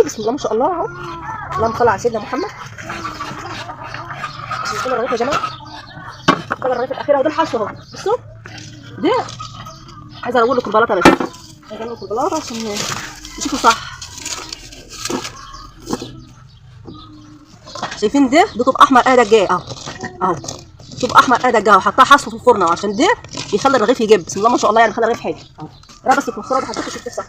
بسم الله ما شاء الله اهو. اللهم صل على سيدنا محمد. عشان كده الرغيف يا جماعه، كده الرغيف الاخير اهو. ده الحشو اهو، بصوا ده. عايزه اقول لكم البلاطه، بس عايزه اقول لكم البلاطه عشان تشوفوا صح. شايفين ده طوب احمر دجاج اهو اهو. طوب احمر دجاج وحطها حصو في الفرن عشان ده يخلي الرغيف يجب. بسم الله ما شاء الله، يعني خلي الرغيف حلو اهو. انا بس الكسرات حطيته شفت صح.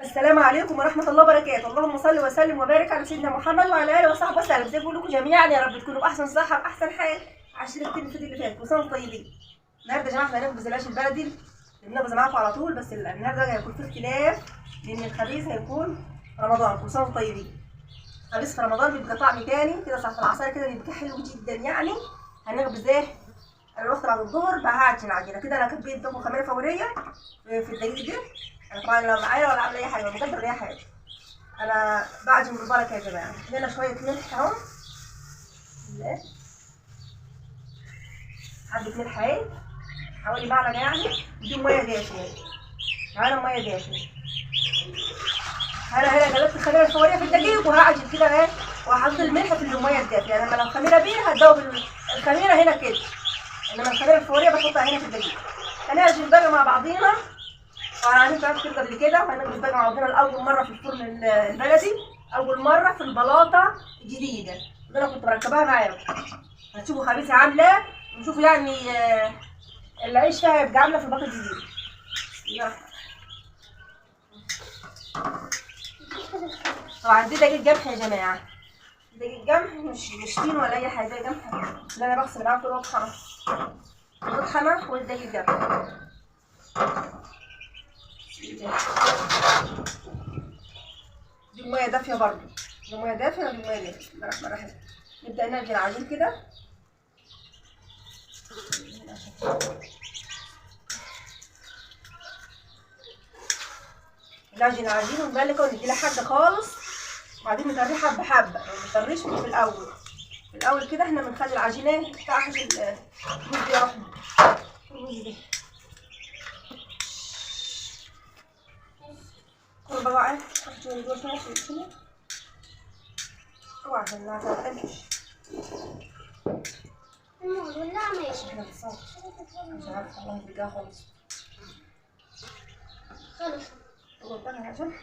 السلام عليكم ورحمة الله وبركاته. اللهم صل وسلم وبارك على سيدنا محمد وعلى آله وصحبه وسلم. زي ما بقول لكم جميعا يا رب تكونوا بأحسن صحة وأحسن حال. عشان الفيديو اللي فات كل سنة وانتم طيبين. النهارده يا جماعة احنا هنخبز العيش البلدي اللي بنخبز معاكم على طول، بس النهارده هيكون في اختلاف لأن الخبيز هيكون رمضان. كل سنة وانتم طيبين. خبيز في رمضان بيبقى طعم تاني كده، ساعة العصاير كده بيبقى حلو جدا يعني. هنخبز ايه؟ انا رحت بعد الظهر بعجن العجينه كده. انا كبيت باكل خميره فوريه في الدقيق ده. انا طبعا لا معايا ولا عامله اي حاجه، ولا مقدر اي حاجه. انا بعجن بالبركه يا جماعه. هنا شويه ملح اهو، حبه ملح اهي، حوالي معلقه يعني. ودي ميه دافيه، معانا ميه دافيه. انا هنا قلبت الخميره الفوريه في الدقيق وهعجن كده ايه، وهحط الملح في الميه الدافيه. يعني لما الخميره بيها هتدوب الخميره هنا كده، انما الخميره الفوريه بحطها هنا في الدقيق. هنعجن بقى مع بعضينا. طبعا عايزين تعرفوا كده قبل كده، وهنعمل بقى مع بعضنا لاول مره في الفرن البلدي، اول مره في البلاطه الجديده اللي انا كنت مركباها معاكم. هتشوفوا خبيثه عامله، ونشوفوا يعني العيش فيها هيبقى عامله في البلاطه الجديده. طبعا دي دقيق جمح يا جماعه، دقيق جمح مش طين ولا اي حاجه. دقيق جمح اللي انا بغسل معاه كل وقت الطحنه والدقيق جمح. دي ميه دافيه برضه، دي ميه دافيه ودي ميه دافيه. مرحبا. نبدا نعجن العجين كده. نعجن العجين ونبلكه ونديلها حبه خالص، وبعدين نطريه حبه حبه. ما نطريش في الاول. في الاول كده احنا بنخلي العجينه تحت الرز دي يا رحمه. الرز دي كل بقى شويه جوه شويه اوعى عشان ما تقلش. لا ماشي. احنا بنصور مش عارفه والله بيجيها خالص. خلص. هو بقى عشان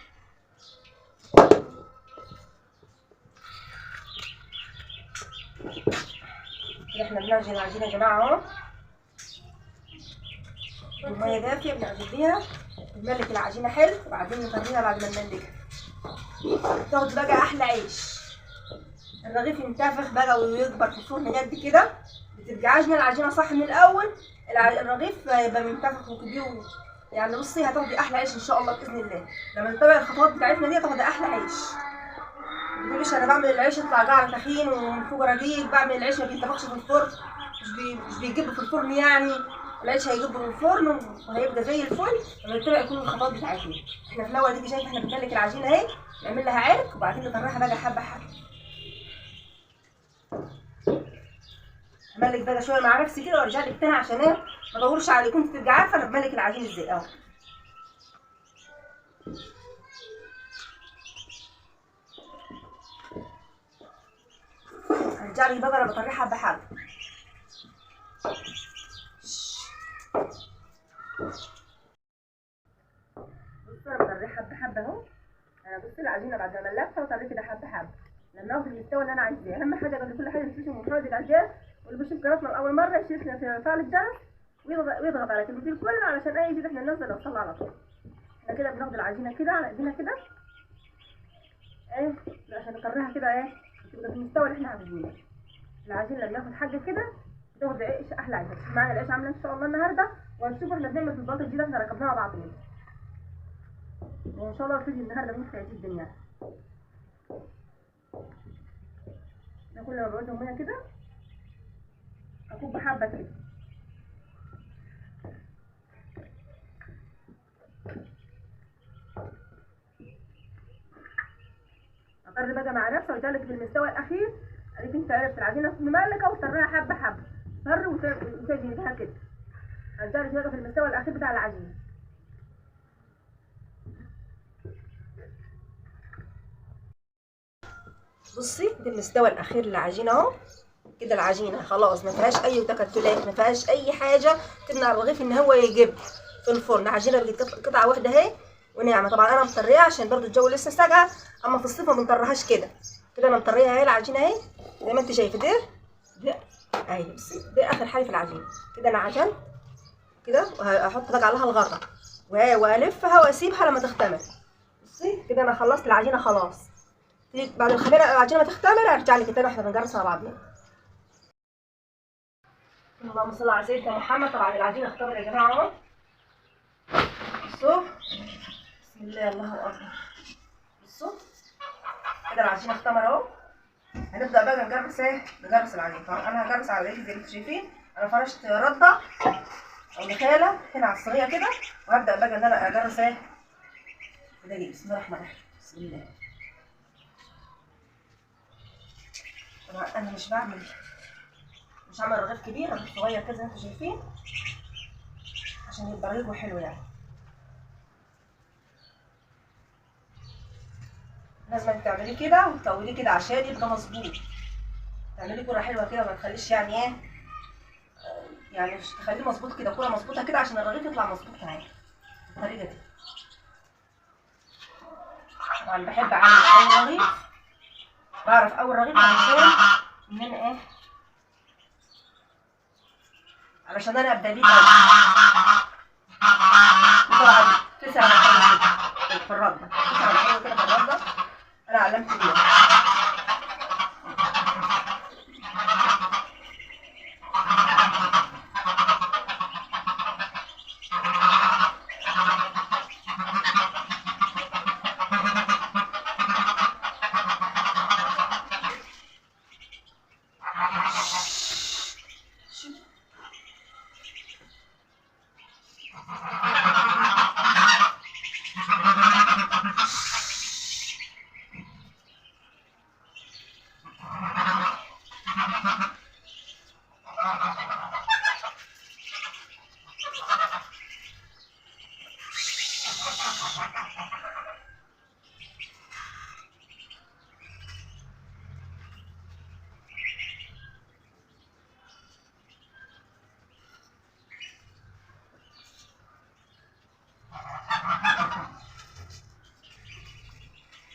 كده احنا بنعجن العجينه يا جماعه اهو. الميه دافيه بنعجن بيها، نملك العجينه حلو، وبعدين نطريها بعد ما نملكها. تاخد بقى احلى عيش. الرغيف ينتفخ بقى ويكبر في الفرن جد كده، بتبقى عجنه العجينه صح من الاول. الرغيف هيبقى منتفخ وكبير يعني. بصي هتاخدي احلى عيش ان شاء الله باذن الله. لما نتبع الخطوات بتاعتنا دي تاخدي احلى عيش. ما تقوليش انا بعمل العيش يطلع جعل طحين ومن فوق رقيق، بعمل العيش ما بينتفخش في الفرن، مش بيجب في الفرن يعني. العيش هيجب في الفرن وهيبقى زي الفل لما نتبع كل الخطوات بتاعتنا. احنا في الاول دي شايفه احنا بنملك العجينه اهي، نعمل لها عرق وبعدين نطرحها بقى حبه حبه. هملك بقى شويه مع نفسي كده وارجع لك تاني عشان ايه ما اطولش عليكم. انت تبقى عارفه انا بملك العجين ازاي اهو. هرجع لك بقى انا بطريها حبه حبه. بصوا انا بطريها حبه حبه اهو. انا بص العجينه بعد ما ملكتها وطريت كده حبه حبه لما اخد المستوى اللي انا عايزاه. اهم حاجه قبل كل حاجه نشوف مخرج العجين، واللي بيشوف قناتنا لاول مره يشتركنا في فعل الجرس ويضغط على كلمه الكل علشان اي جديد احنا ننزل نوصل على طول. احنا كده بناخد العجينه كده على ايدينا كده ايه عشان نطريها كده ايه تبقى في المستوى اللي احنا عايزينه. العجينه لما ناخد حاجه كده تاخد عيش احلى عيش. معانا العيش عامله ان شاء الله النهارده، وهنشوف احنا بنعمل في البلاطه الجديده احنا ركبناها مع بعض وان شاء الله الفيديو النهارده ممتع جدا يعني. انا كل ما بعوزهم ميه كده اكب حبه كده. اطر بقى مع نفسي وجالك في المستوى الاخير. اديك انت عرفت العجينه مملكه وطريها حبه حبه. طر وتجي بها كده هنزود شويه في المستوى الاخير بتاع العجينه. بصي ده المستوى الاخير للعجينه اهو. كده العجينه خلاص ما فيهاش اي تكتلات، ما فيهاش اي حاجه تمنع الرغيف ان هو يجيب في الفرن. عجينه بقت قطعه واحده اهي وناعمه. طبعا انا مطريها عشان برضو الجو لسه ساقعه، اما في الصيف ما بنطريهاش كده. كده انا مطريها اهي العجينه اهي زي ما انت شايفه. ده اهي بصي ده اخر حاجه في العجينه. كده انا عجنت كده وهحط بقى عليها الغطا والفها واسيبها لما تختمر. بصي كده انا خلصت العجينه خلاص. بعد الخميره العجينه ما تختمر ارجع لك تاني واحنا بنجرس مع بعضنا. اللهم صل على سيدنا محمد. طبعا العجينه اختمر يا جماعه اهو. بصوا بسم الله الله اكبر. بصوا كده العجينه اختمر اهو. هنبدا بقى نجرس نجرس العجينه. طبعا انا هجرس على ايدي زي ما انتم شايفين. انا فرشت رده او نخاله هنا على الصينيه كده، وهبدا بقى ان انا اجرس كده. بسم الله الرحمن الرحيم. بسم الله. طبعا انا مش هعمل رغيف كبير، رغيف صغير كده زي ما انتم شايفين عشان يبقى رغيفه حلو يعني. لازم تعمليه كده وتطوليه كده عشان يبقى مظبوط. تعملي كرة حلوه كده وما تخليش يعني يعني مش تخليه مظبوط كده، كرة مظبوطه كده عشان الرغيف يطلع مظبوط معايا بالطريقه دي. طبعا بحب اعمل اول رغيف، بعرف اول رغيف علشان ان انا علشان انا ابدا بيه طبعا 9 دقايق كده في الرده، 9 دقايق كده في الرده انا علمت بيها.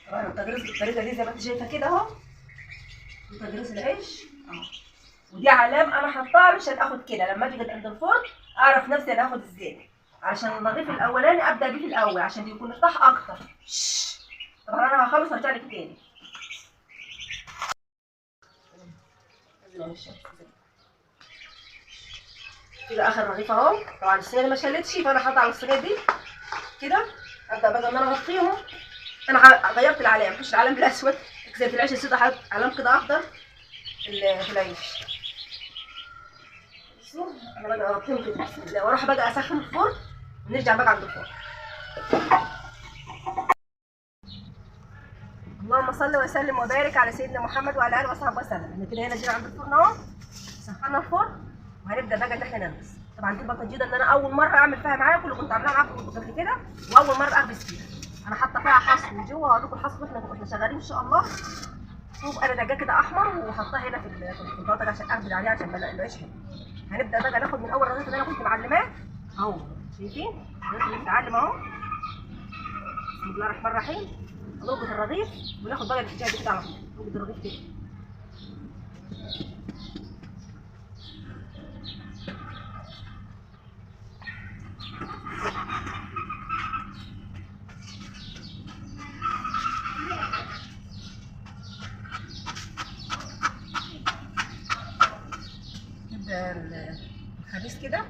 طبعا التجريس بالطريقه دي زي ما انت شايفه كده اهو. تجريس العيش اهو، ودي علام انا حطاها علشان اخد كده لما اجي عند الفرن اعرف نفسي انا هاخد ازاي، عشان الرغيف الاولاني ابدا بيه في الاول عشان يكون ارتاح اكتر. طبعا انا هخلص وارجع لك تاني. كده اخر رغيف اهو. طبعا الصينيه ما شلتش فانا حاطه على الصينيه دي كده. ابدا بقى ان انا اغطيهم. انا غيرت العلام، مش العلام بالاسود زي في العيش السودا، حاطط علام كده اخضر في العيش. بصوا انا بقى اغطيهم كده بسم الله، واروح بقى اسخن الفرن ونرجع بقى عند الفرن. اللهم صل وسلم وبارك على سيدنا محمد وعلى اله وصحبه وسلم. احنا كده هنا جينا عند الفرن اهو، سخنا الفرن وهنبدا بقى ان احنا نلبس. طبعا دي البطاطيده اللي انا اول مره اعمل فيها معاكم، اللي كنت عاملاها معاكم قبل كده واول مره اخبز فيها. انا حاطه فيها حصو جوه، هوريكم لكم الحصو واحنا شغالين ان شاء الله. شوف انا دجاج كده احمر وحطاه هنا في البطاطا عشان اخبز عليه عشان العيش حلو. هنبدا بقى ناخد من اول رغيف اللي انا كنت معلماه اهو. شايفين الرغيف بيتعلم اهو. بسم الله الرحمن الرحيم. نربط الرغيف وناخد بقى الاتجاه ده كده على طول. نربط الرغيف كده. نبدا الخبيز كده.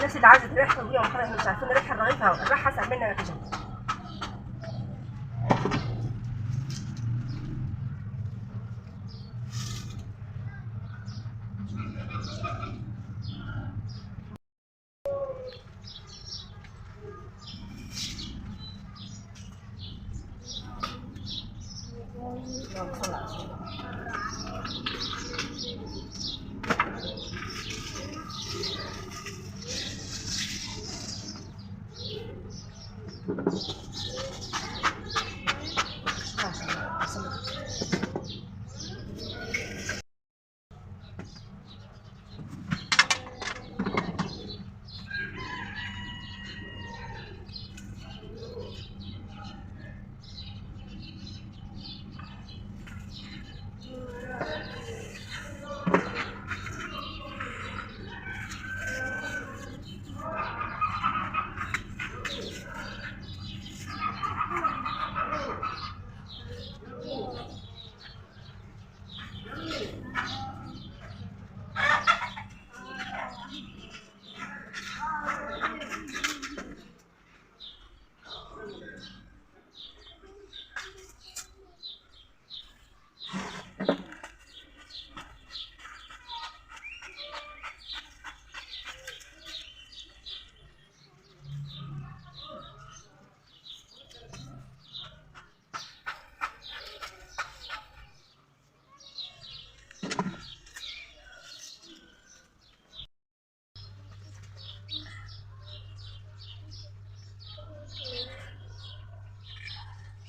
الناس اللي عايزه ريحه وهي محمد مش عارفين ريحه الرغيف اهو، الريحه اسهل منها مفيش.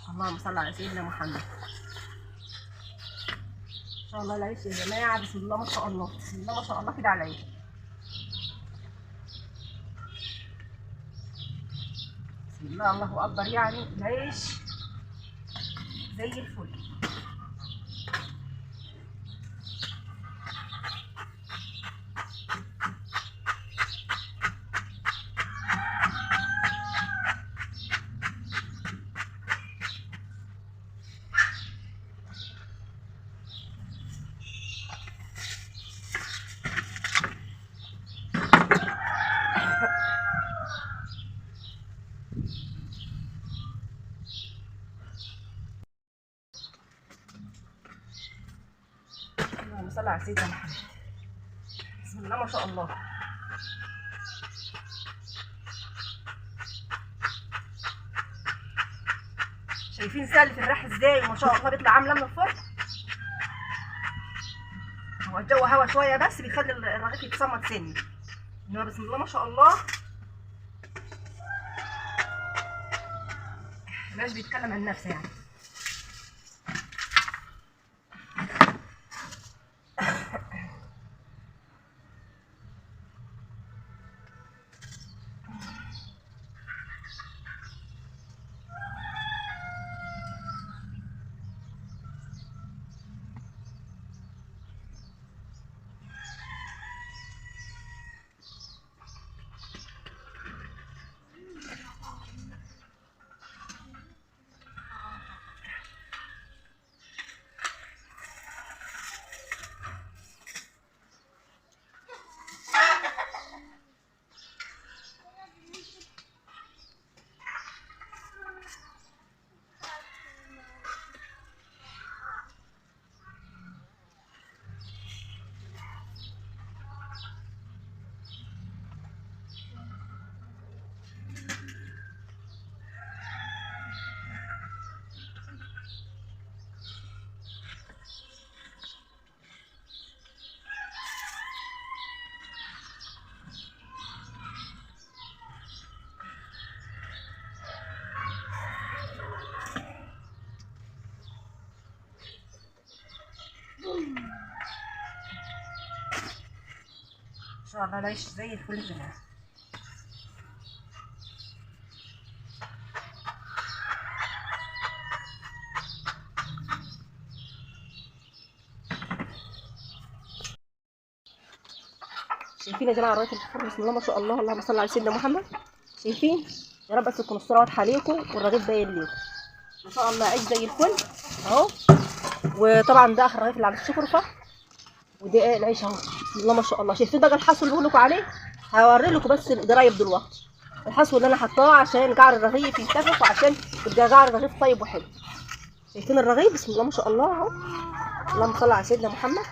اللهم صل على سيدنا. اللهم صل على سيدنا محمد. ان شاء الله العيش يا جماعه، بسم الله ما شاء الله، بسم الله ما شاء الله كده على العيش. بسم الله الله اكبر، يعني العيش زي الفل. اللهم صل على سيدنا محمد. بسم الله ما شاء الله. شايفين سالف الريح ازاي ما شاء الله بيطلع عامله من الفرن. هو الجو هوا شويه بس بيخلي الرغيف يتصمت سن، انما بسم الله ما شاء الله مش بيتكلم عن نفسه يعني. ان شاء الله العيش زي الفل يا جماعه. شايفين يا جماعه الرغيف الفرن بسم الله ما شاء الله، اللهم صل على سيدنا محمد. شايفين؟ يا رب بس تكون الصوره واضحه عليكم والرغيف باين ليكم ما شاء الله. عيش زي الفل اهو. وطبعا ده اخر رغيف اللي على الشكرفه، وده العيش اهو بسم الله ما شاء الله. شايفين بقى الحصو اللي بقول لكم عليه؟ هوري لكم بس القرايب دلوقتي. الحصوه اللي انا حطاه عشان قعر الرغيف ينتفخ وعشان يبقى قعر الرغيف طيب وحلو. شايفين الرغيف؟ بسم الله ما شاء الله اهو. اللهم صل على سيدنا محمد.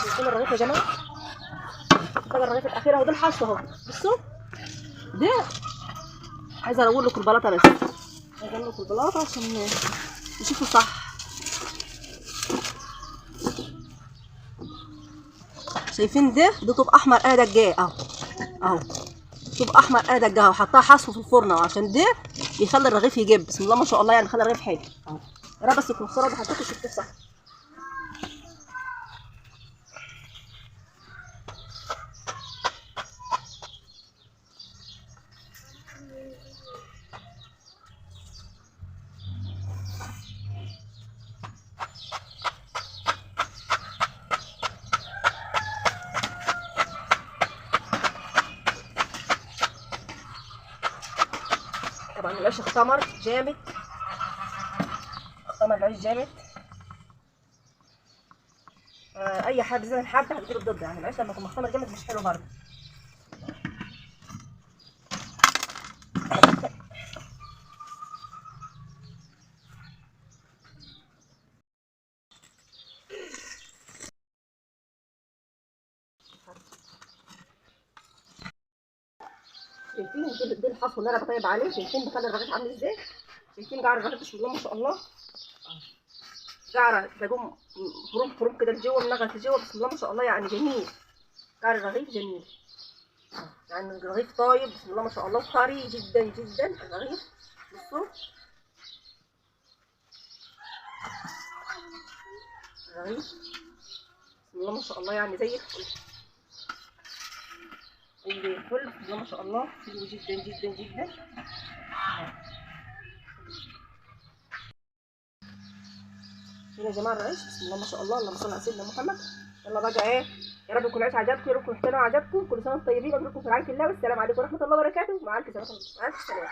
شايفين الرغيف يا جماعه؟ ده الرغيف الاخير اهو. ده الحصوه اهو. بصوا ده عايزه اقول لكم البلاطه بس. عايزه اقول لكم البلاطه عشان تشوفوا صح. شايفين ده طوب احمر انا دجاه اهو. اهو طوب احمر انا دجاه وحطها حصو في الفرن اهو عشان ده يخلي الرغيف يجب. بسم الله ما شاء الله، يعني خلي الرغيف حلو اهو. يا رب بس يكون الصوره اللي حطيتها شفتها صح. طبعا العيش اختمر جامد. اختمر العيش جامد. اي حد زي الحب هتجيب ضد، يعني العيش لما يكون مختمر جامد مش حلو برضه. شايفين دي الحصوه اللي انا بطيب عليه؟ شايفين بخلي الرغيف عامل ازاي؟ شايفين قعر الرغيف بسم الله ما شاء الله. قعره بقوم فروم فروم كده لجوه منغل لجوه بسم الله ما شاء الله، يعني جميل. قعر الرغيف جميل، يعني الرغيف طايب بسم الله ما شاء الله، طري جدا جدا الرغيف. بصوا الرغيف بسم الله ما شاء الله، يعني زي الفل. زي الفل بسم الله ما شاء الله، حلو جدا جدا جدا. هنا يا جماعه العيش بسم الله ما شاء الله، اللهم صل على سيدنا محمد. يلا بقى ايه، يا رب يكون العيش عجبكم، يا رب يكون محتوى عجبكم. كل سنه وانتم طيبين، مبروك في رعايه الله، والسلام عليكم ورحمه الله وبركاته. مع الف سلامه. مع الف سلامه.